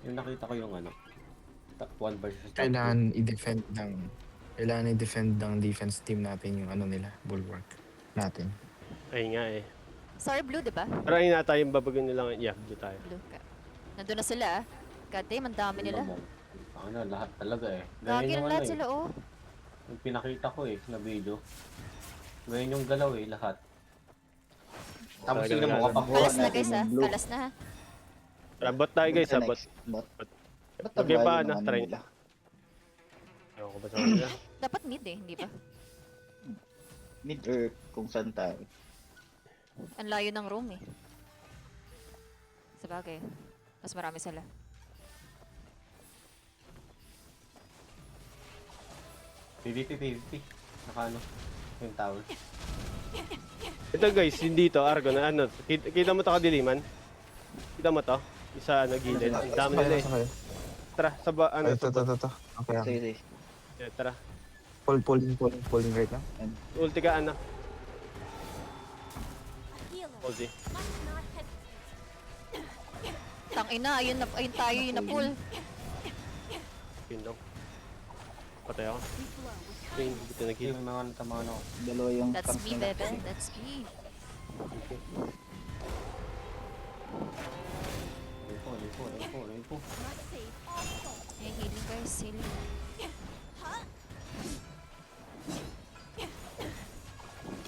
Yung nakita ko yung ano, top 1 versus top 2. Kailangan i-defend ng defense team natin yung ano nila, bulwark natin. Ay nga eh. Sorry, blue, di ba? Pero ayun na tayo yung babagun nilang, yeah, blue tayo. Blue ka. Nandun na sila ah. God damn, ang dami nila. Ano, lahat talaga eh. Gagi Ganyan yung na ano lahat eh. sila oh. Yung pinakita ko eh, na video. Ganyan yung galaw eh, lahat. Tapos Talaga tingnan mo, nagalaw. kapag Kalas na natin guys yung ah. blue. Kalas na ha. Tara, bot tayo guys ha, bot. Bot. Ba't Okay ang ba, layo ano, ng try. nila? Ewan ko ba sa kanila. Dapat mid eh, hindi ba? Mid-earth kung saan tayo. Ang layo ng room eh. Sabagay. Mas marami sila. PvP. Naka ano, yung tower. Ito guys, hindi to, Argo na ano. Kita mo to kadiliman? Kita mo to? Isa ano, gilid. Ang dami nila eh. Tara, sa ba, ano, Ito. Okay, okay. Sige. Yeah, tara. Pulling right now. Ulti ka, ano. Ulti. Tangina, ayun tayo yung na-pull. Yun lang. Patay ako. Yun, hindi ko nag-heal. Yung mga tama ano. Dalawa yung That's tank me, nila. bebe. That's me. Lipo. Hey, healing guys, healing.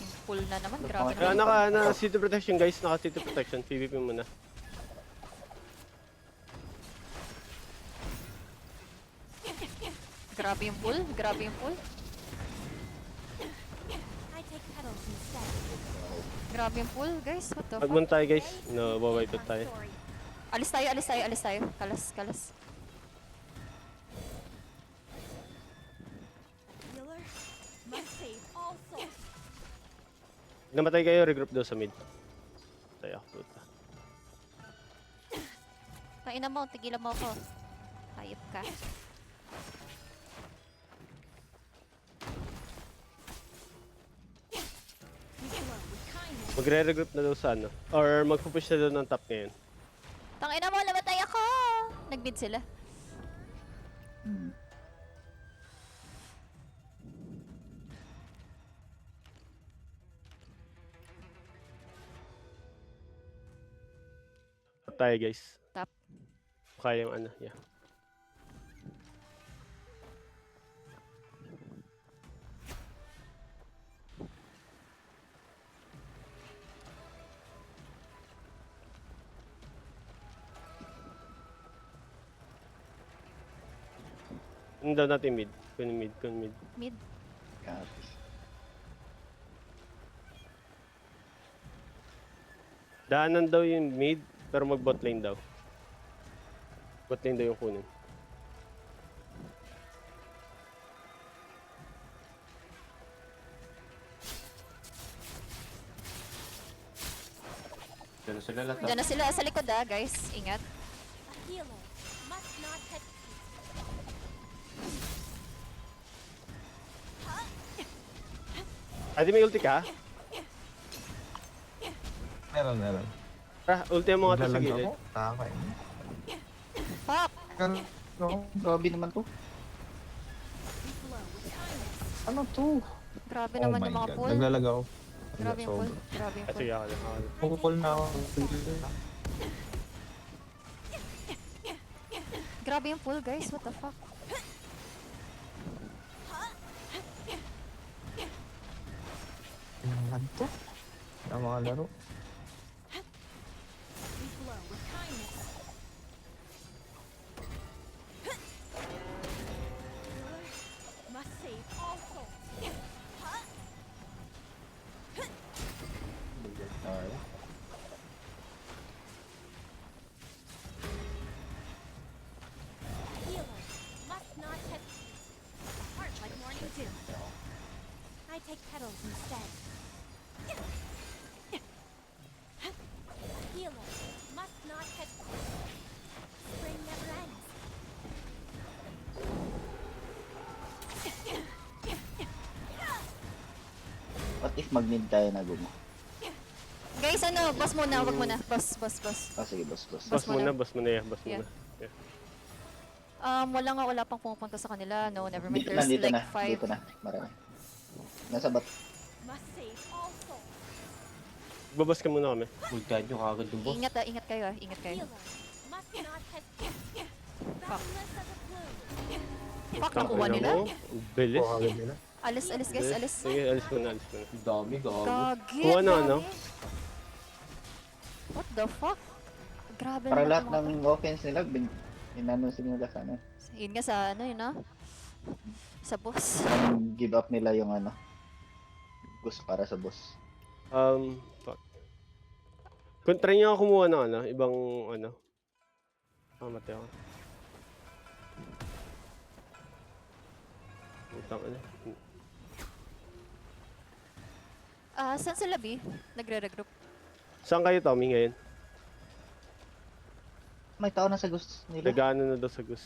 Yung pull na naman, grabe Kaya naman. naka city protection guys, naka city protection. PvP muna. Grabe yung pull, grabe yung pull. Grabe yung pull, guys. What the fuck? Magmun tayo guys. No, bawipe tayo. Alis tayo. Kalas. Namatay kayo, regroup daw sa mid. Tayo ako, puta. Taina mo, tigilan mo ako. Hayop ka. Magre-regroup na daw sa ano. Or magpupush na daw ng top ngayon. Tangina mo, namatay ako! Nag-mid sila. Hmm. Top tayo guys. Top. Kaya yung ano, yeah. Ano daw natin mid? Kun mid. Mid. Copy. Daanan daw yung mid, pero mag bot lane daw. Bot lane daw yung kunin. Diyan na sila lahat. Diyan na sila sa likod ah, guys. Ingat. Adi may ulti ka? Meron. Tara, ulti mo nga to sa Naglalag gilid. ako. Takay. Fuck! Grabe naman to. Ano to? Grabe Oh naman my yung mga God. pull. Naglalag ako. Grabe yung pull. Sobra. Grabe yung Ah, pull. sige ako na. Pupul na ako. Grabe yung pull, guys. What the fuck? Lag to? Ang mga laro. Tayo. I take petals instead. A healer must not hesitate. Spring never ends. What if mag-mid tayo na gumo? Guys, ano? Boss muna. Wag muna. Boss. Ah, sige, boss. Boss muna. Boss muna. Yeah. Yeah. Wala pang pumupunta sa kanila. No, never mind. Dito na, There's dito like na. 5. Dito na. Marami. Nasa bot. Must save all souls. Babas ka muna kami. Ultihan nyo kagad yung boss. Ingat kayo ah. Ingat kayo. Healer must not hesitate. Boundless as a plume. Fuck, nakuha nila. Ang bilis. Kuha agad nila. Alis guys, alis. Sige, alis muna. Ang dami, gago. Gagi. Kuha na, ang ano? dami. What the fuck? Grabe Para naman lahat itong ng offense nila, inano nila sa ano. Yun nga sa ano yun ah. Sa boss. Ang give up nila yung ano. Gusto para sa boss. Fuck. Kung try niyo ako kumuha ng ano, ibang ano. Matay ako. Utang ano. Saan sila B? Nagre-regroup. Saan kayo, Tommy, ngayon? May tao na sa gusto nila. Nagano na daw sa Gus.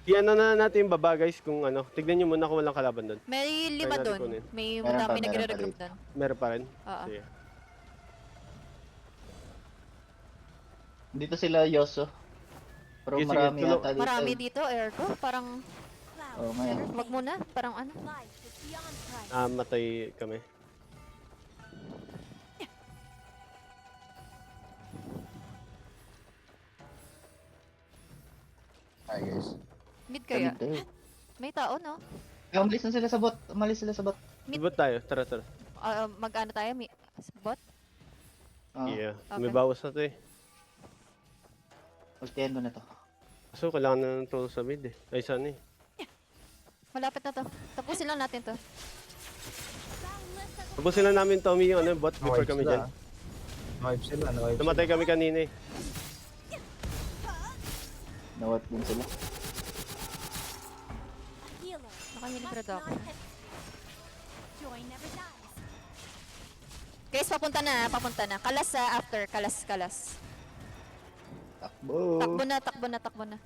Iyan na natin yung baba, guys, kung ano. Tignan nyo muna kung walang kalaban doon. May 5 natin doon. kunin. May Meron pa, dami meron pa nagre-regroup dito. doon. Meron pa rin? Oo. Sige. Dito sila Yoso. Pero Sige, sige, marami tulog. ata dito. Marami dito, Ergo. Parang, Cloud. Oo nga. wag muna. Parang ano. Life is beyond price. Matay kami. Hi guys. Mid kaya. Dito. May tao, no? Umalis na sila sa bot. Umalis sila sa bot. Ibot tayo. Tara. Mag-ano tayo? Bot? Oh, Yeah. Okay. May bawas na to eh. ultihan ko na to. So, kailangan na ng tulong sa mid eh. Ay, saan eh. Malapit na to. Tapusin lang natin to. Boundless as a Tapusin lang namin, Tommy, yung ano, bot before Nawipe kami sila. dyan. Nawipe sila. Namatay kami kanina eh. Nawat din sila. healer. Nakahilig Must red not ako. hesitate. Joy never dies. Guys, papunta na. Kalas after. Kalas. Takbo. Takbo na.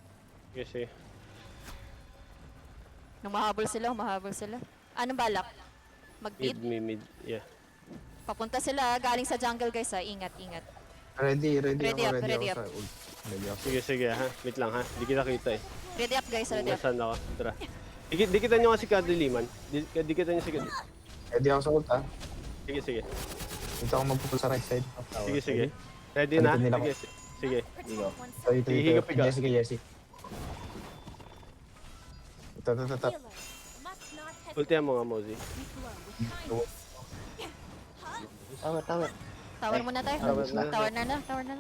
Kasi, Nung mahabol sila. Anong balak? Mag-mid? mid. Yeah. Papunta sila. Galing sa jungle, guys, ha. Ingat. Ready Ready ako. up, ready Sa ult. Ready ako. Sige ha. Wait lang ha. Di kita kita eh. Ready up, guys. Ready up. Nasaan ako? Tara. Dikitan nyo nga si Kadiliman. Dikitan nyo si Kadiliman. Ready ako sa ult ha. Sige. Dito ako magpupul sa right side. Sige. Ready na? Palitin nila Sige. Igo. Protect oneself. Hihigop ka. Jesse. Ito. Healer must not hesitate. Ultihan mo nga, Mozi. We glow with kindness. Tower. Tower muna tayo. Tower na. Tower na.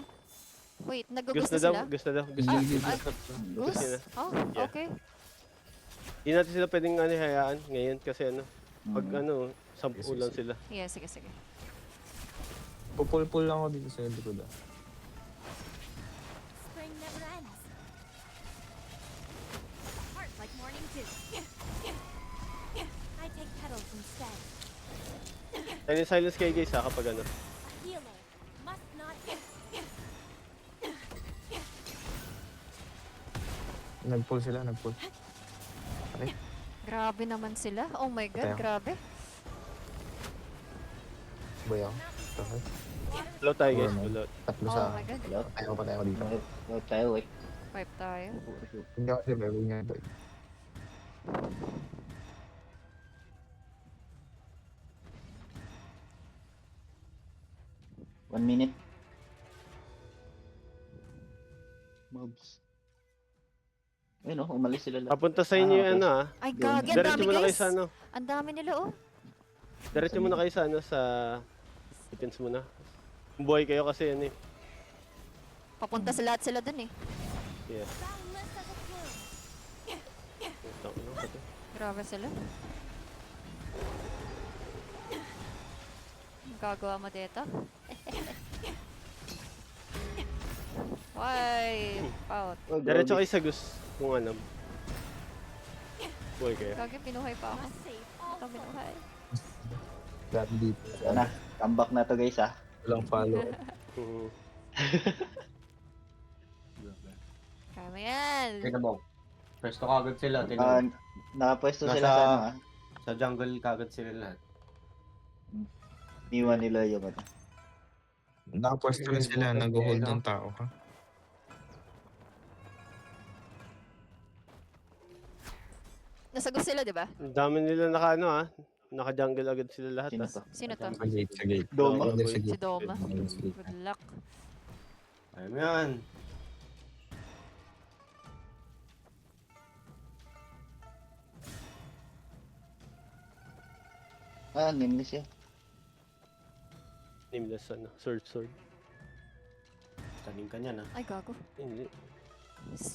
Wait, nag-gusto Gusto daw. sila? Gusto daw. Goose? nila. Oh, Yeah. okay. Hindi natin sila pwedeng hayaan ngayon kasi pag Mm. 10 lang sila. Yeah, sige. Pupul-pul lang ako dito sa likod ah. Spring never ends. Heart like morning dew. I take petals instead. Silence kayo guys ha kapag A healer must not hesitate. Nag-pull sila. Grabe naman sila. Oh my God, Patay ako. grabe. Sabay ako. Okay. Low tayo guys. Wala. Low. Tatlo Oh sa my God. Patay ako dito. Nawat tayo eh. Wipe tayo. Hindi ako sila. Huwag niya ito. 1 minute. Mobs. Ayun oh, umalis sila lahat. Papunta sa inyo yung okay. Ay, gagi. Ang Diretso dami, muna kayo guys. sa Ang dami nila, oh. Diretso muna kayo sa defense muna. Buhay kayo kasi eh. Papunta sa lahat sila dun, eh. Yeah. Boundless as a plume. Grabe sila. Ang gagawa mo dito? Why? Out. Oh, Diretso grabe. kayo sa Gus kung buhay kayo. Gagi, pinuhay pa ako. Must save all Ito, souls. pinuhay. Grabe dito. Ito na. Comeback na to guys ah. Walang follow. Mhm. Kaya mo yan. Tignan mo. First to kagad sila. Ah, Tignan mo. nakapwesto Nasa- sila sa ano ah. Sa jungle kagad sila lahat. Niwan nila yung ano. Nakapwesto rin sila. Nag-hold ng tao ha. Nasagot sila, di ba? Ang dami nila naka ano ah. Naka-jungle agad sila lahat Sino ah. to? Sino to? Sa gate, sa gate. Doma? Hindi, sa Si gate. Doma. Sa gate. Good luck. Ayun mo yan. Ah, nameless yun. Nameless ano. Sword. Taling ka niyan, ah. Ay, gago. Hindi.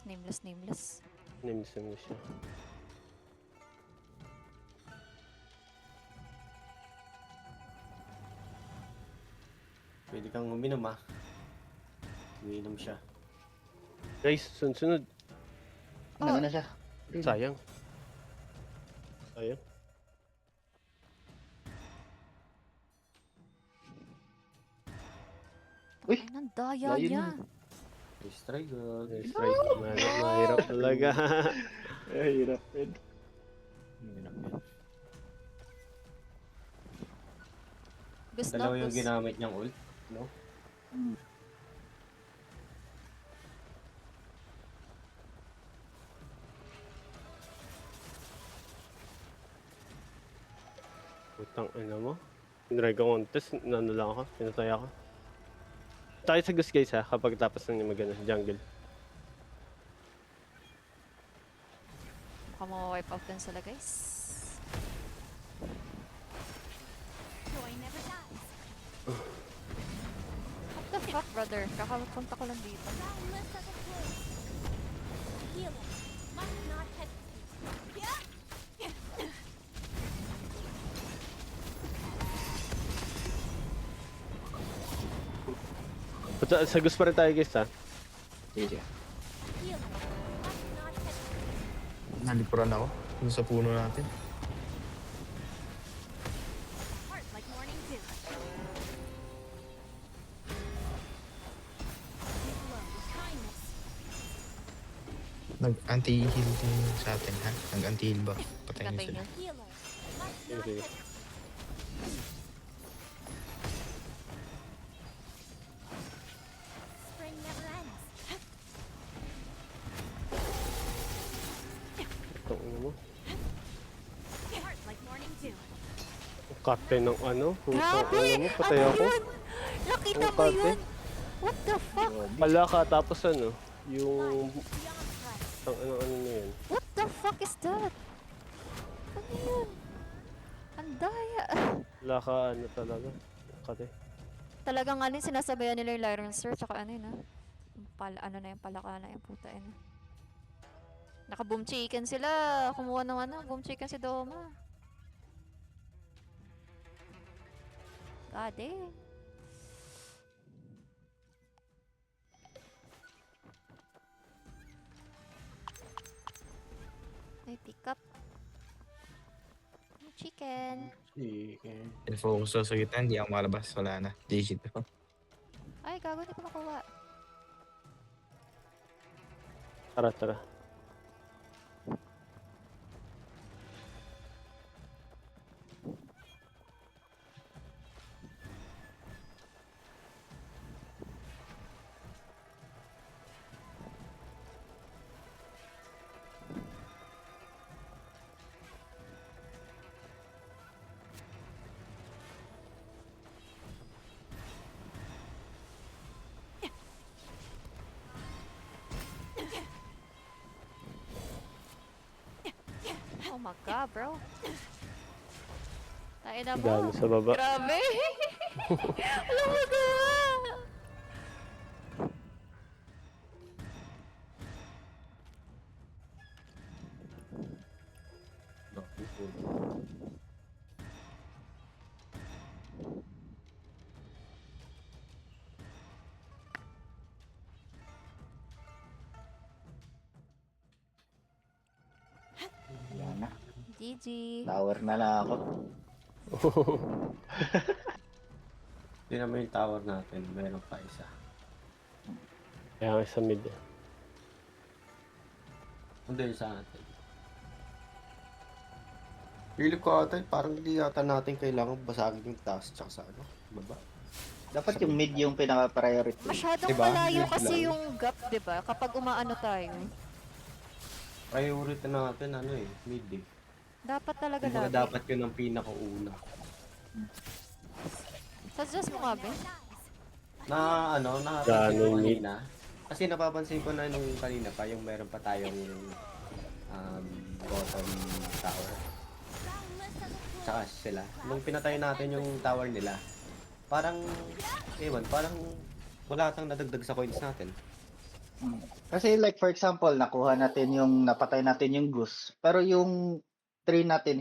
Nameless. Nameless siya. Pwede kang uminom, ah. Uminom siya. Guys, sunod. Ano na siya? Sayang. Uy! Ay, nang daya Layo niya. na. Nice try, God. Nice try. Mahirap talaga. Ay, hirap yun. Hirap yan. Gusto Dalawa yung ginamit niyang ult, no? Putang ina mo. Dragon contest, nano lang ako, pinatay ako. Tayo sa Gus guys ha, kapag tapos na magana jungle. Mukhang ma-wipe out din sila, guys. Joy never dies. What the fuck, brother? Kakapunta ko lang dito. Boundless as a flame. Healing must not hesitate. Yeah. Puta, sa Gus pa rin tayo guys ha. Sige. Healing must not hesitate. Nalipuran ako. Dun sa puno natin. Heart like morning dew. Give love with kindness. Nag-anti-heal din sa atin, ha? Nag-anti-heal ba? Patayin Gatay niyo sila. niya. Healer must Sige, not sige. hesitate. Spring never ends. Itong ina mo. Heart like morning dew. Captain ng ano, putang Grabe! ina mo, patay Ano ako. yun? Nakita Ang mo kate. yun? What the fuck? Pala ka, tapos ano, yung Beyond threat. ano na yun. What the fuck is that? Ano yun? Ang daya. Wala ka ano talaga. Kate. Talagang ano yung sinasabayan nila yung Lyron Sir, tsaka ano yun, yung ano na yung palaka na yung puta yun. Naka-boom chicken sila. Kumuha ng ano, boom chicken si Doma. God damn. May pick up. Chicken. Sige. In-focus ko sa gitna, hindi ako malabas. Wala na. Digit ako. Ay, gago, hindi ko makuha. Tara. Oh my god, bro. Tayo na mo. Dami sa baba. Grabe! Alam mo gawa! Lucky food. Yan na. GG. Tower na lang ako. Tingnan mo yung tower natin. Meron pa isa. Kaya nga sa mid. Hindi sa atin. Philip ko ata, parang hindi yata natin kailangan basagin yung taas tsaka sa ano, baba. Dapat yung mid yung pinaka-priority. Masyadong Diba? malayo Yun kasi lang. yung gap, di ba? Kapag umaano tayo. priority natin ano eh, mid eh. Dapat talaga Kumbaga lagi. dapat yun ang pinakauna. Suggest mo nga, Ben. Na ano, napansin ko Ganun yun. kanina. Kasi napapansin ko na nung kanina pa, yung meron pa tayong bottom tower. Tsaka sila. Nung pinatay natin yung tower nila, parang, ewan, parang wala atang nadagdag sa coins natin. Kasi like for example, nakuha natin yung napatay natin yung goose, pero yung tree natin